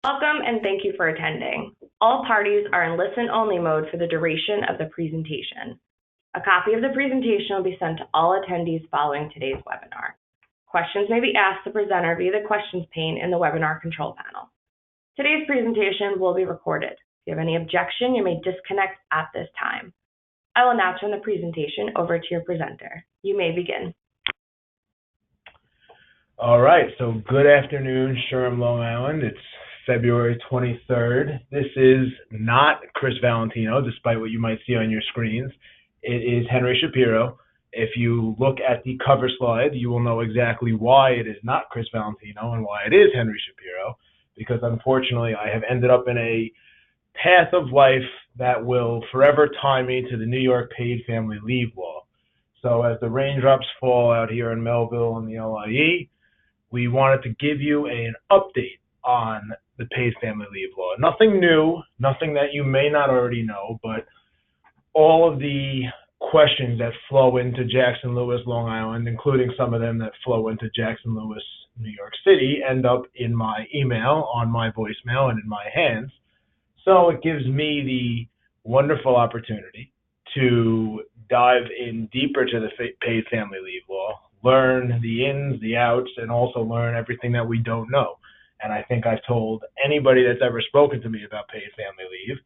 Welcome and thank you for attending. All parties are in listen-only mode for the duration of the presentation. A copy of the presentation will be sent to all attendees following today's webinar. Questions may be asked the presenter via the questions pane in the webinar control panel. Today's presentation will be recorded. If you have any objection, you may disconnect at this time. I will now turn the presentation over to your presenter. You may begin. All right, so good afternoon, SHRM Long Island. It's February 23rd. This is not Chris Valentino, despite what you might see on your screens. It is Henry Shapiro. If you look at the cover slide, you will know exactly why it is not Chris Valentino and why it is Henry Shapiro, because unfortunately I have ended up in a path of life that will forever tie me to the New York paid family leave law. So as the raindrops fall out here in Melville and the LIE, we wanted to give you an update on the paid family leave law. Nothing new, nothing that you may not already know, but all of the questions that flow into Jackson Lewis, Long Island, including some of them that flow into Jackson Lewis, New York City, end up in my email, on my voicemail, and in my hands. So it gives me the wonderful opportunity to dive in deeper to the paid family leave law, learn the ins, the outs, and also learn everything that we don't know. And I think I've told anybody that's ever spoken to me about paid family leave,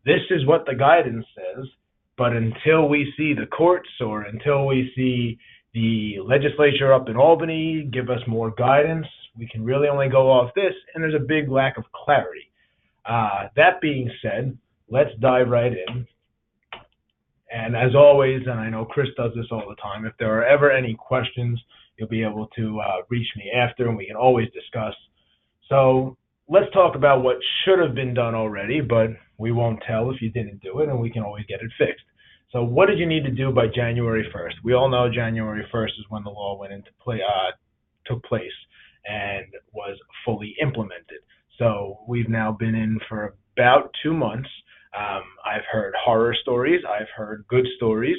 this is what the guidance says, but until we see the courts or until we see the legislature up in Albany give us more guidance, we can really only go off this, and there's a big lack of clarity. That being said, let's dive right in. And as always, and I know Chris does this all the time, if there are ever any questions, you'll be able to reach me after, and we can always discuss. So let's talk about what should have been done already, but we won't tell if you didn't do it, and we can always get it fixed. So what did you need to do by January 1st? We all know January 1st is when the law went into play, took place and was fully implemented. So we've now been in for about 2 months. I've heard horror stories. I've heard good stories.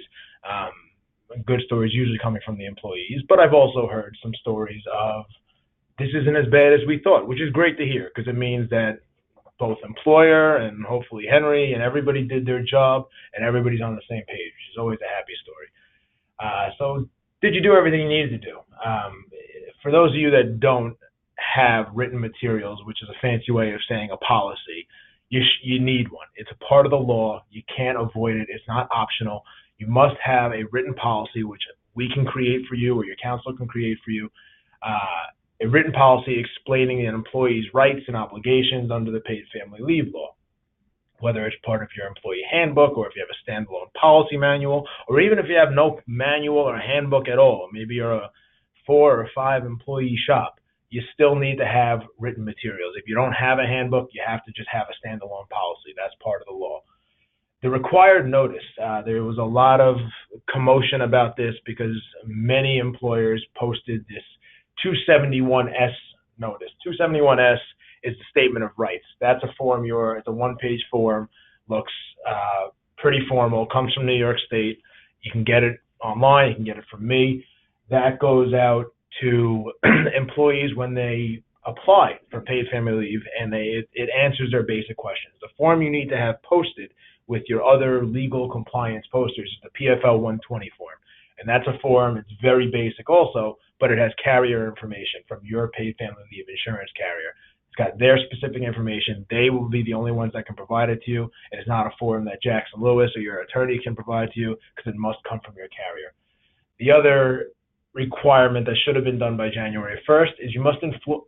Good stories usually coming from the employees, but I've also heard some stories of this isn't as bad as we thought, which is great to hear because it means that both employer and hopefully Henry and everybody did their job and everybody's on the same page, which is always a happy story. So did you do everything you needed to do? For those of you that don't have written materials, which is a fancy way of saying a policy, you need one. It's a part of the law. You can't avoid it. It's not optional. You must have a written policy, which we can create for you or your counsel can create for you. A written policy explaining an employee's rights and obligations under the paid family leave law, whether it's part of your employee handbook or if you have a standalone policy manual, or even if you have no manual or handbook at all. Maybe you're a 4 or 5 employee shop. You still need to have written materials. If you don't have a handbook, you have to just have a standalone policy. That's part of the law. The required notice, there was a lot of commotion about this because many employers posted this 271S notice. 271S is the statement of rights. That's a form, it's a one-page form, looks pretty formal, comes from New York State. You can get it online, you can get it from me. That goes out to employees when they apply for paid family leave, and it answers their basic questions. The form you need to have posted with your other legal compliance posters is the PFL 120 form. And that's a form, it's very basic also, but it has carrier information from your paid family leave insurance carrier. It's got their specific information. They will be the only ones that can provide it to you. It is not a form that Jackson Lewis or your attorney can provide to you because it must come from your carrier. The other requirement that should have been done by January 1st is you must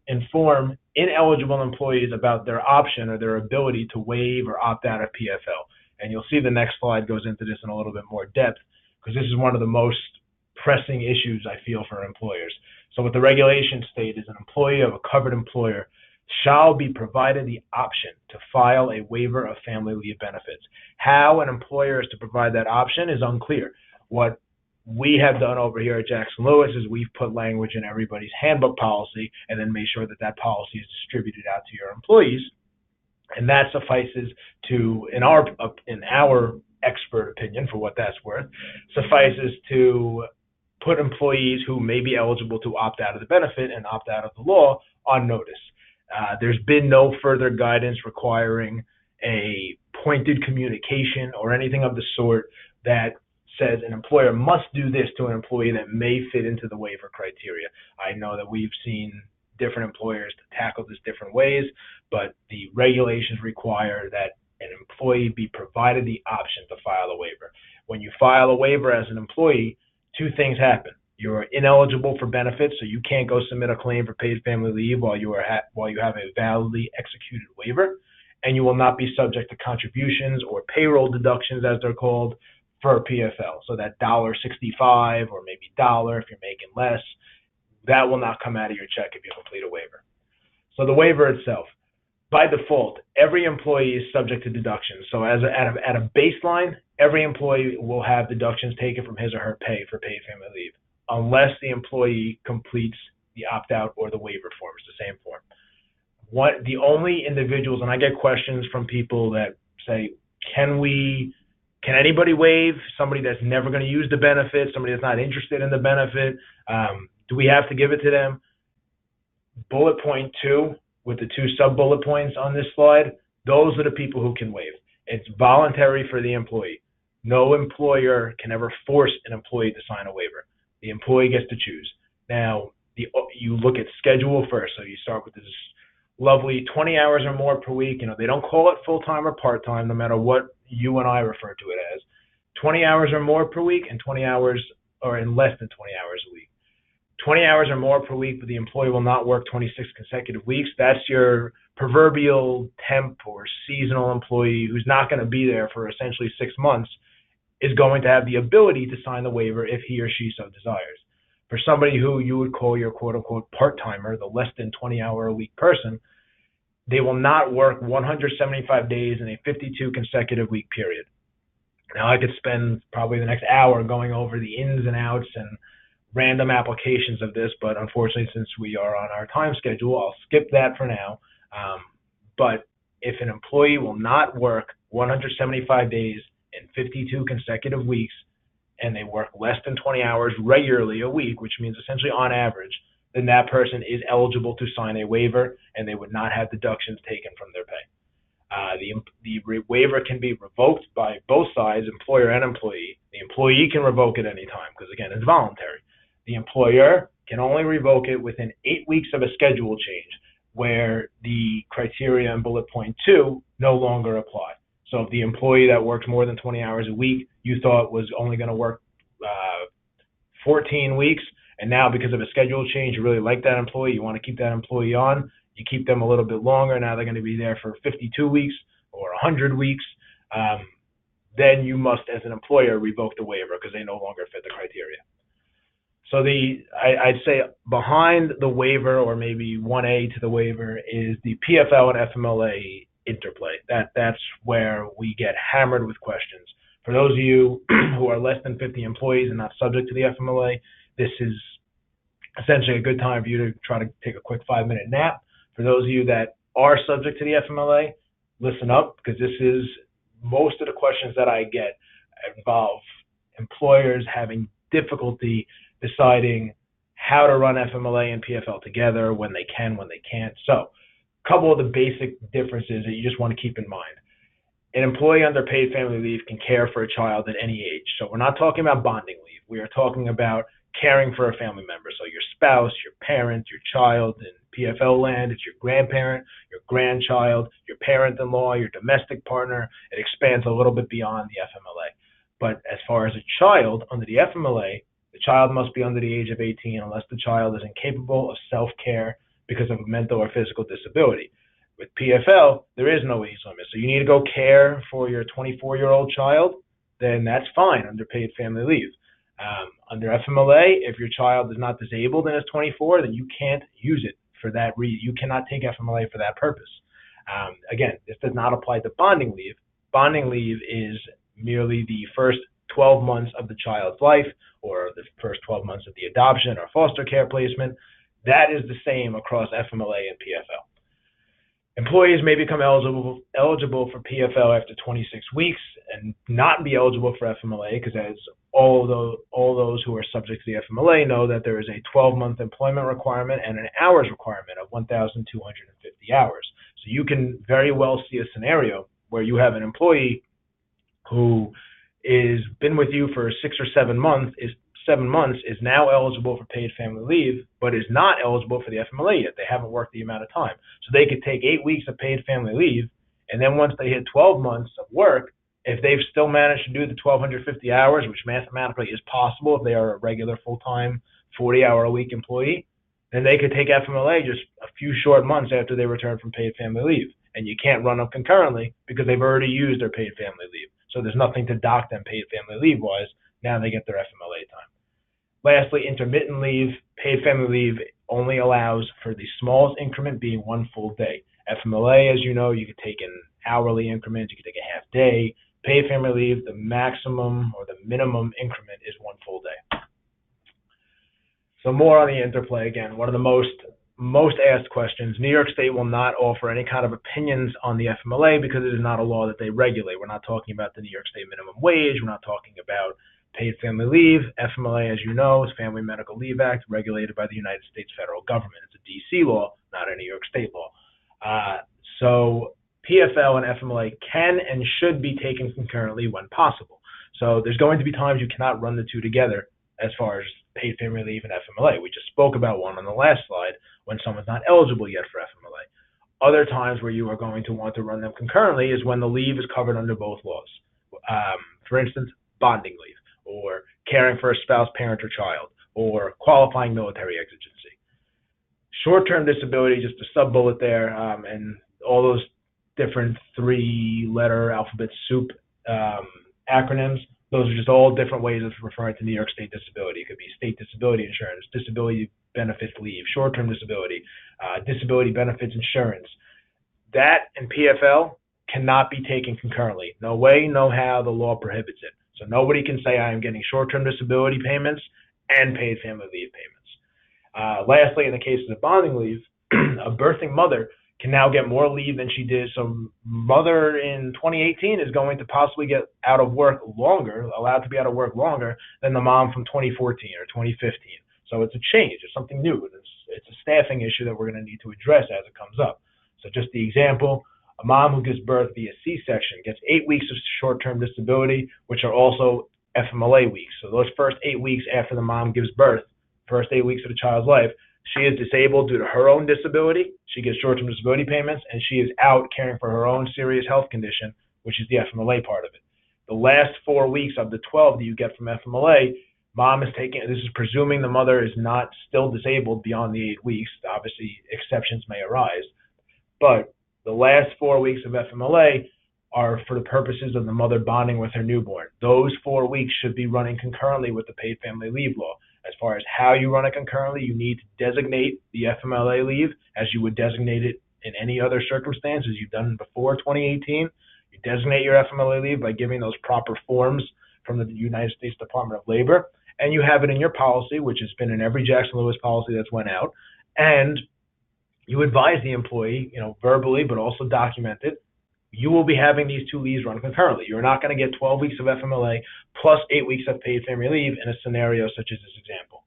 inform ineligible employees about their option or their ability to waive or opt out of PFL. And you'll see the next slide goes into this in a little bit more depth because this is one of the most pressing issues I feel for employers. So what the regulations state is an employee of a covered employer shall be provided the option to file a waiver of family leave benefits. How an employer is to provide that option is unclear. What we have done over here at Jackson Lewis is we've put language in everybody's handbook policy and then made sure that that policy is distributed out to your employees. And that suffices to, in our expert opinion, for what that's worth, suffices to put employees who may be eligible to opt out of the benefit and opt out of the law on notice. There's been no further guidance requiring a pointed communication or anything of the sort that says an employer must do this to an employee that may fit into the waiver criteria. I know that we've seen different employers to tackle this different ways, but the regulations require that an employee be provided the option to file a waiver. When you file a waiver as an employee, two things happen. You're ineligible for benefits, so you can't go submit a claim for paid family leave while you have a validly executed waiver, and you will not be subject to contributions or payroll deductions, as they're called, for PFL. So that $1.65 or maybe $1 if you're making less, that will not come out of your check if you complete a waiver. So the waiver itself, by default, every employee is subject to deductions. So at a baseline, every employee will have deductions taken from his or her pay for paid family leave, unless the employee completes the opt-out or the waiver form. It's the same form. The only individuals, and I get questions from people that say, can anybody waive? Somebody that's never going to use the benefit, somebody that's not interested in the benefit, do we have to give it to them? Bullet point 2, with the 2 sub-bullet points on this slide, those are the people who can waive. It's voluntary for the employee. No employer can ever force an employee to sign a waiver. The employee gets to choose. Now, you look at schedule first. So you start with this lovely 20 hours or more per week. They don't call it full-time or part-time, no matter what you and I refer to it as. 20 hours or more per week and 20 hours or in less than 20 hours a week. 20 hours or more per week, but the employee will not work 26 consecutive weeks. That's your proverbial temp or seasonal employee who's not going to be there for essentially 6 months, is going to have the ability to sign the waiver if he or she so desires. For somebody who you would call your quote-unquote part-timer, the less than 20-hour-a-week person, they will not work 175 days in a 52 consecutive week period. Now, I could spend probably the next hour going over the ins and outs and random applications of this, but unfortunately, since we are on our time schedule, I'll skip that for now. But if an employee will not work 175 days in 52 consecutive weeks, and they work less than 20 hours regularly a week, which means essentially on average, then that person is eligible to sign a waiver, and they would not have deductions taken from their pay. The waiver can be revoked by both sides, employer and employee. The employee can revoke it any time because, again, it's voluntary. The employer can only revoke it within 8 weeks of a schedule change where the criteria in bullet point 2 no longer apply. So if the employee that works more than 20 hours a week you thought was only going to work 14 weeks, and now because of a schedule change you really like that employee, you want to keep that employee on, you keep them a little bit longer, now they're going to be there for 52 weeks or 100 weeks, then you must, as an employer, revoke the waiver because they no longer fit the criteria. So I'd say behind the waiver, or maybe 1A to the waiver, is the PFL and FMLA Interplay. That's where we get hammered with questions. For those of you who are less than 50 employees and not subject to the FMLA, this is essentially a good time for you to try to take a quick 5-minute nap. For those of you that are subject to the FMLA, listen up, because this is most of the questions that I get involve employers having difficulty deciding how to run FMLA and PFL together, when they can, when they can't. So a couple of the basic differences that you just want to keep in mind. An employee under paid family leave can care for a child at any age. So we're not talking about bonding leave. We are talking about caring for a family member. So your spouse, your parent, your child. In PFL land, it's your grandparent, your grandchild, your parent-in-law, your domestic partner. It expands a little bit beyond the FMLA. But as far as a child under the FMLA, the child must be under the age of 18 unless the child is incapable of self-care because of a mental or physical disability. With PFL, there is no age limit. So you need to go care for your 24-year-old child, then that's fine under paid family leave. Under FMLA, if your child is not disabled and is 24, then you can't use it for that reason. You cannot take FMLA for that purpose. Again, this does not apply to bonding leave. Bonding leave is merely the first 12 months of the child's life, or the first 12 months of the adoption or foster care placement. That is the same across FMLA and PFL. Employees may become eligible for PFL after 26 weeks and not be eligible for FMLA because, as all those who are subject to the FMLA know, that there is a 12-month employment requirement and an hours requirement of 1,250 hours. So you can very well see a scenario where you have an employee who is been with you for 6 or 7 months, is now eligible for paid family leave, but is not eligible for the FMLA yet. They haven't worked the amount of time. So they could take 8 weeks of paid family leave, and then once they hit 12 months of work, if they've still managed to do the 1,250 hours, which mathematically is possible if they are a regular full-time 40-hour-a-week employee, then they could take FMLA just a few short months after they return from paid family leave. And you can't run them concurrently because they've already used their paid family leave. So there's nothing to dock them paid family leave-wise. Now they get their FMLA time. Lastly, intermittent leave. Paid family leave only allows for the smallest increment being 1 full day. FMLA, as you know, you could take in hourly increments, you could take a half day. Paid family leave, the maximum or the minimum increment is 1 full day. So more on the interplay. Again, one of the most asked questions. New York State will not offer any kind of opinions on the FMLA because it is not a law that they regulate. We're not talking about the New York State minimum wage. We're not talking about paid family leave. FMLA, as you know, is Family Medical Leave Act, regulated by the United States federal government. It's a D.C. law, not a New York State law. So PFL and FMLA can and should be taken concurrently when possible. So there's going to be times you cannot run the two together as far as paid family leave and FMLA. We just spoke about one on the last slide when someone's not eligible yet for FMLA. Other times where you are going to want to run them concurrently is when the leave is covered under both laws. For instance, bonding leave, or caring for a spouse, parent, or child, or qualifying military exigency. Short-term disability, just a sub-bullet there, and all those different 3-letter alphabet soup acronyms, those are just all different ways of referring to New York State disability. It could be state disability insurance, disability benefits leave, short-term disability, disability benefits insurance. That and PFL cannot be taken concurrently. No way, no how, the law prohibits it. So nobody can say I am getting short-term disability payments and paid family leave payments. Lastly, in the cases of bonding leave, a birthing mother can now get more leave than she did. So mother in 2018 is going to possibly get out of work longer, allowed to be out of work longer than the mom from 2014 or 2015. So it's a change. It's something new. It's a staffing issue that we're going to need to address as it comes up. So just the example, a mom who gives birth via C-section gets 8 weeks of short-term disability, which are also FMLA weeks. So those first 8 weeks after the mom gives birth, first 8 weeks of the child's life, she is disabled due to her own disability. She gets short-term disability payments, and she is out caring for her own serious health condition, which is the FMLA part of it. The last 4 weeks of the 12 that you get from FMLA, mom is taking, this is presuming the mother is not still disabled beyond the 8 weeks. Obviously, exceptions may arise. But the last 4 weeks of FMLA are for the purposes of the mother bonding with her newborn. Those 4 weeks should be running concurrently with the paid family leave law. As far as how you run it concurrently, you need to designate the FMLA leave as you would designate it in any other circumstances you've done before 2018. You designate your FMLA leave by giving those proper forms from the United States Department of Labor, and you have it in your policy, which has been in every Jackson Lewis policy that's went out, and you advise the employee, verbally, but also documented, you will be having these 2 leaves run concurrently. You're not going to get 12 weeks of FMLA plus 8 weeks of paid family leave in a scenario such as this example.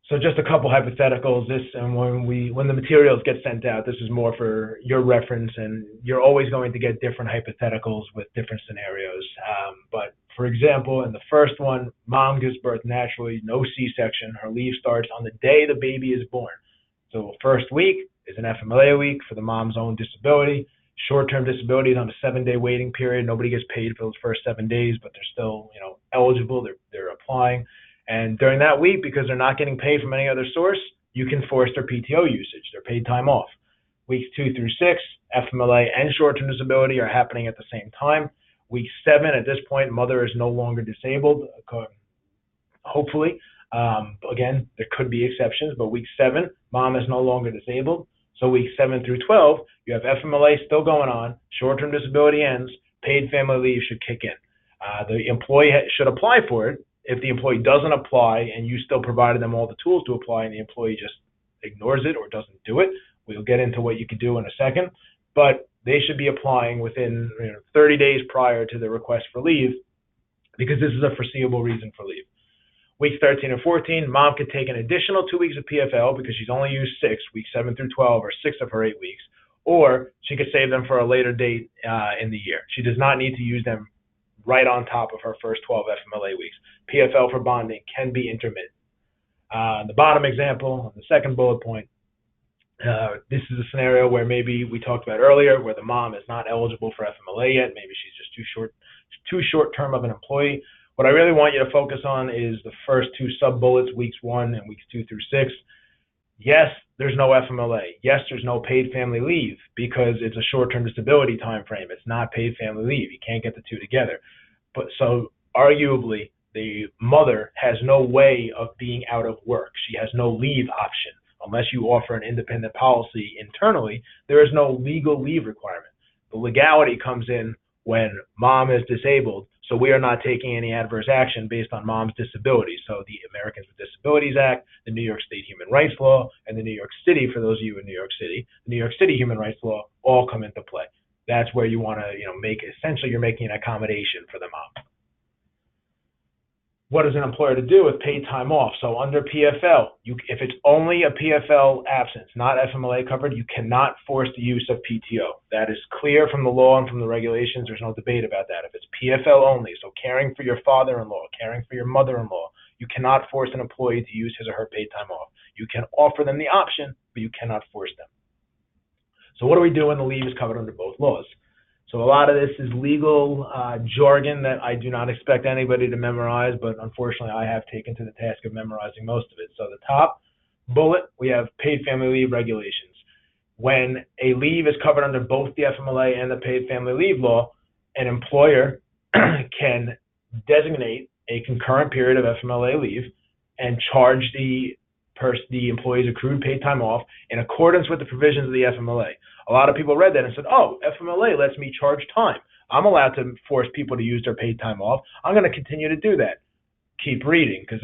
So just a couple hypotheticals. And when the materials get sent out, this is more for your reference, and you're always going to get different hypotheticals with different scenarios. But for example, in the first one, mom gives birth naturally, no C-section. Her leave starts on the day the baby is born. So first week is an FMLA week for the mom's own disability. Short-term disability is on a 7-day waiting period. Nobody gets paid for those first 7 days, but they're still, eligible. They're applying. And during that week, because they're not getting paid from any other source, you can force their PTO usage, their paid time off. Weeks 2 through 6, FMLA and short-term disability are happening at the same time. Week 7, at this point, mother is no longer disabled, hopefully. Again, there could be exceptions, but week 7, mom is no longer disabled. So weeks 7 through 12, you have FMLA still going on, short-term disability ends, paid family leave should kick in. The employee should apply for it. If the employee doesn't apply and you still provided them all the tools to apply and the employee just ignores it or doesn't do it, We'll get into what you could do in a second, but they should be applying within 30 days prior to the request for leave, because this is a foreseeable reason for leave. Weeks 13 and 14, mom could take an additional 2 weeks of PFL because she's only used 6, weeks 7 through 12, or 6 of her 8 weeks, or she could save them for a later date in the year. She does not need to use them right on top of her first 12 FMLA weeks. PFL for bonding can be intermittent. The bottom example, on the second bullet point, this is a scenario where maybe we talked about earlier, where the mom is not eligible for FMLA yet. Maybe she's just too short term of an employee. What I really want you to focus on is the first 2 sub-bullets, weeks 1 and weeks 2 through 6. Yes, there's no FMLA. Yes, there's no paid family leave because it's a short-term disability time frame. It's not paid family leave. You can't get the two together. But so arguably, the mother has no way of being out of work. She has no leave option. Unless you offer an independent policy internally, there is no legal leave requirement. The legality comes in when mom is disabled, so we are not taking any adverse action based on mom's disability. So the Americans with Disabilities Act, the New York State Human Rights Law, and the New York City, for those of you in New York City, the New York City Human Rights Law all come into play. That's where you want to, essentially you're making an accommodation for the mom. What is an employer to do with paid time off? So under PFL, if it's only a PFL absence, not FMLA covered, you cannot force the use of PTO. That is clear from the law and from the regulations. There's no debate about that. If it's PFL only, so caring for your father-in-law, caring for your mother-in-law, you cannot force an employee to use his or her paid time off. You can offer them the option, but you cannot force them. So what do we do when the leave is covered under both laws? So a lot of this is legal jargon that I do not expect anybody to memorize, but unfortunately I have taken to the task of memorizing most of it. So the top bullet, we have paid family leave regulations. When a leave is covered under both the FMLA and the paid family leave law, an employer can designate a concurrent period of FMLA leave and charge the employee's accrued paid time off in accordance with the provisions of the FMLA. A lot of people read that and said, oh, FMLA lets me charge time. I'm allowed to force people to use their paid time off. I'm going to continue to do that. Keep reading, because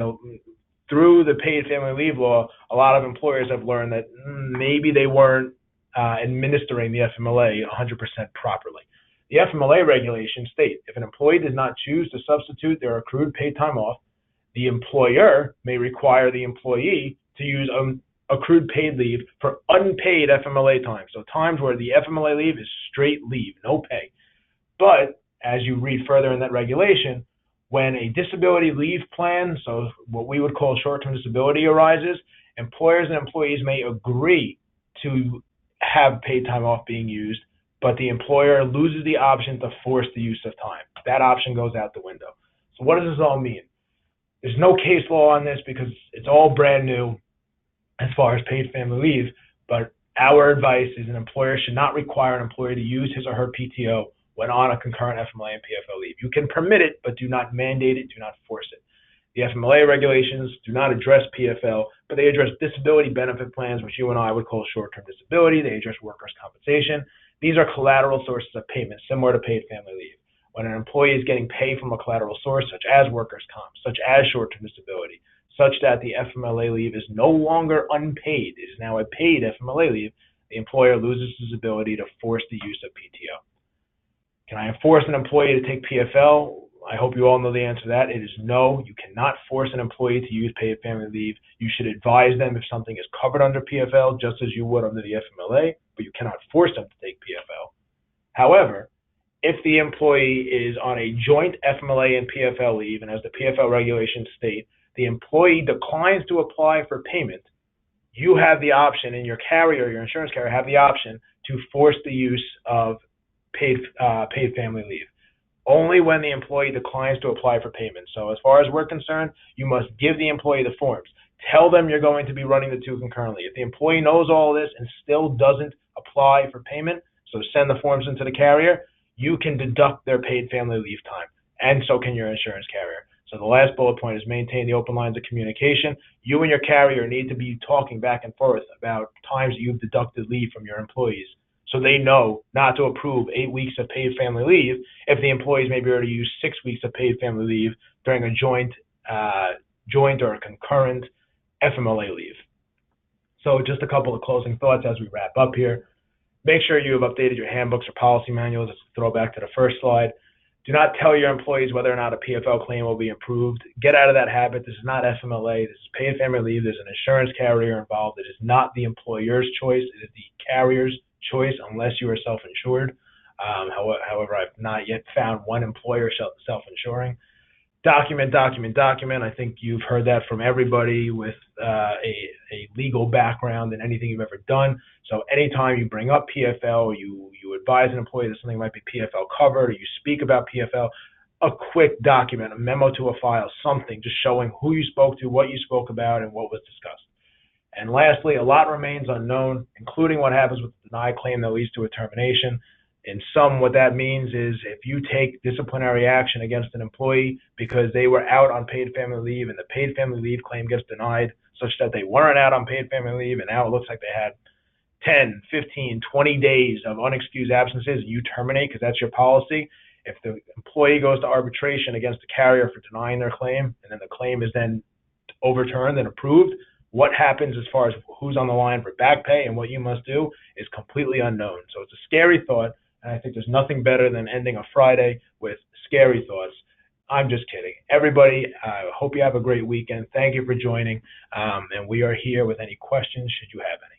through the paid family leave law, a lot of employers have learned that maybe they weren't administering the FMLA 100% properly. The FMLA regulations state if an employee does not choose to substitute their accrued paid time off, the employer may require the employee to use accrued paid leave for unpaid FMLA time. So times where the FMLA leave is straight leave, no pay. But as you read further in that regulation, when a disability leave plan, so what we would call short-term disability, arises, employers and employees may agree to have paid time off being used, but the employer loses the option to force the use of time. That option goes out the window. So what does this all mean? There's no case law on this because it's all brand new as far as paid family leave, but our advice is an employer should not require an employee to use his or her PTO when on a concurrent FMLA and PFL leave. You can permit it, but do not mandate it, do not force it. The FMLA regulations do not address PFL, but they address disability benefit plans, which you and I would call short-term disability. They address workers' compensation. These are collateral sources of payment, similar to paid family leave. When an employee is getting paid from a collateral source, such as workers' comp, such as short-term disability, such that the FMLA leave is no longer unpaid, it is now a paid FMLA leave, the employer loses his ability to force the use of PTO. Can I force an employee to take PFL? I hope you all know the answer to that. It is no. You cannot force an employee to use paid family leave. You should advise them if something is covered under PFL, just as you would under the FMLA, but you cannot force them to take PFL. However, if the employee is on a joint FMLA and PFL leave, and as the PFL regulations state, the employee declines to apply for payment, you have the option, and your carrier, your insurance carrier, have the option to force the use of paid family leave. Only when the employee declines to apply for payment. So as far as we're concerned, you must give the employee the forms. Tell them you're going to be running the two concurrently. If the employee knows all of this and still doesn't apply for payment, so send the forms into the carrier, you can deduct their paid family leave time, and so can your insurance carrier. So the last bullet point is maintain the open lines of communication. You and your carrier need to be talking back and forth about times that you've deducted leave from your employees, so they know not to approve 8 weeks of paid family leave if the employees maybe already used 6 weeks of paid family leave during a joint or a concurrent FMLA leave. So just a couple of closing thoughts as we wrap up here. Make sure you have updated your handbooks or policy manuals. Let's throw back to the first slide. Do not tell your employees whether or not a PFL claim will be approved. Get out of that habit. This is not FMLA. This is paid family leave. There's an insurance carrier involved. It is not the employer's choice. It is the carrier's choice unless you are self-insured. However, I've not yet found one employer self-insuring. Document. I think you've heard that from everybody with a legal background in anything you've ever done. So anytime you bring up PFL, you advise an employee that something might be PFL covered, or you speak about PFL, a quick document, a memo to a file, something just showing who you spoke to, what you spoke about, and what was discussed. And lastly, a lot remains unknown, including what happens with the denied claim that leads to a termination. In sum, what that means is if you take disciplinary action against an employee because they were out on paid family leave and the paid family leave claim gets denied such that they weren't out on paid family leave and now it looks like they had 10, 15, 20 days of unexcused absences, you terminate because that's your policy. If the employee goes to arbitration against the carrier for denying their claim and then the claim is then overturned and approved, what happens as far as who's on the line for back pay and what you must do is completely unknown. So it's a scary thought. And I think there's nothing better than ending a Friday with scary thoughts. I'm just kidding. Everybody, I hope you have a great weekend. Thank you for joining. And we are here with any questions should you have any.